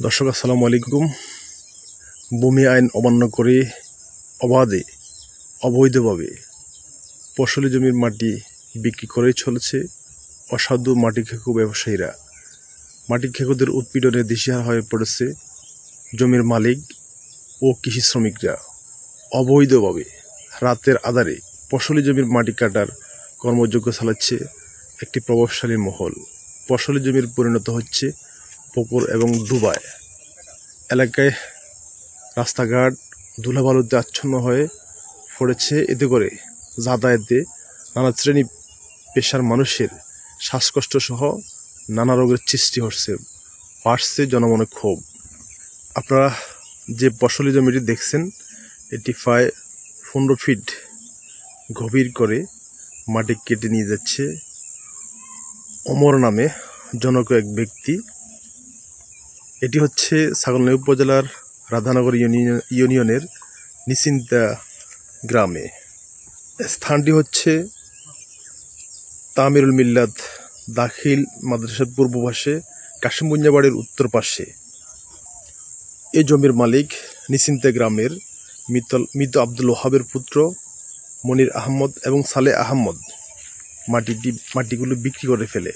দর্শক আসসালামু আলাইকুম। ভূমি আইন অমান্য করে অবাধে অবৈধভাবে ফসলি জমির মাটি বিক্রি করেই চলেছে অসাধু মাটি খেকো ব্যবসায়ীরা। মাটি খেকোদের উৎপীড়নে দিশেহারা হয়ে পড়েছে জমির মালিক ও কৃষি শ্রমিকরা। অবৈধভাবে রাতের আধারে ফসলি জমির মাটি কাটার কর্মযজ্ঞ চালাচ্ছে একটি প্রভাবশালী মহল। ফসলি জমির পরিণত হচ্ছে পুকুর এবং ডুবায়। এলাকায় রাস্তাঘাট ধুলাবালুতে আচ্ছন্ন হয়ে পড়েছে। এতে করে যাতায়াতে নানা শ্রেণী পেশার মানুষের শ্বাসকষ্ট সহ নানা রোগের সৃষ্টি বাড়ছে জনমনে ক্ষোভ। আপনারা যে ফসলি জমিটি দেখছেন, এটি প্রায় 15 ফিট গভীর করে মাটি কেটে নিয়ে যাচ্ছে ওমর নামে জনক এক ব্যক্তি। এটি হচ্ছে ছাগলনাই উপজেলার রাধানগর ইউনিয়নের নিশ্চিন্তা গ্রামে। স্থানটি হচ্ছে তামিরুল মিল্লাত দাখিল মাদ্রাসার পূর্ব পাশে, কাশিমগঞ্জা বাড়ির উত্তর পাশে। এই জমির মালিক নিশ্চিন্তা গ্রামের মৃত আব্দুল ওহাবের পুত্র মনির আহমদ এবং সালে আহমদ মাটিগুলো বিক্রি করে ফেলে,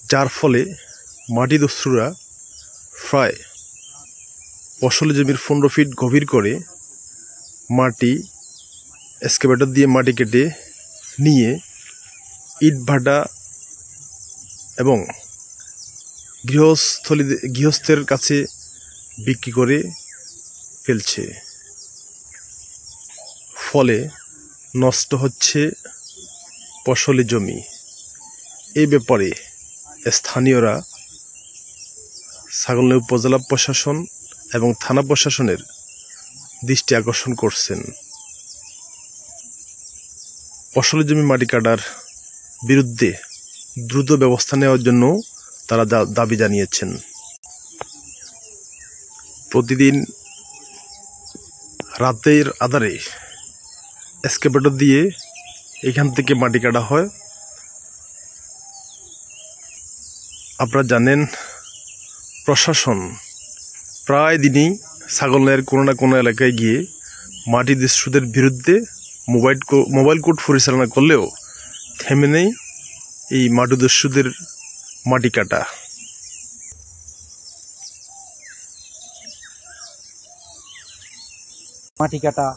যার ফলে মাটি দস্যুরা প্রায় ফসলি জমির 15 ফিট গভীর করে মাটি এক্সকাভেটর দিয়ে মাটি কেটে নিয়ে ইট ভাটা এবং গৃহস্থের কাছে বিক্রি করে ফেলছে। ফলে নষ্ট হচ্ছে ফসলি জমি। এই ব্যাপারে স্থানীয়রা ছাগলনাই উপজেলা প্রশাসন এবং থানা প্রশাসনের দৃষ্টি আকর্ষণ করছেন। ফসলি জমি মাটি কাটার বিরুদ্ধে দ্রুত ব্যবস্থা নেওয়ার জন্য তারা দাবি জানিয়েছেন। প্রতিদিন রাতের আধারে এক্সকাভেটর দিয়ে এখান থেকে মাটি কাটা হয়। আপনারা জানেন, প্রশাসন প্রায় দিনই ছাগলনাইয়ের কোনো না কোনো এলাকায় গিয়ে মাটি দস্যুদের বিরুদ্ধে মোবাইল কোর্ট পরিচালনা করলেও থেমে নেই এই মাটি দস্যুদের মাটি কাটা। মাটি কাটা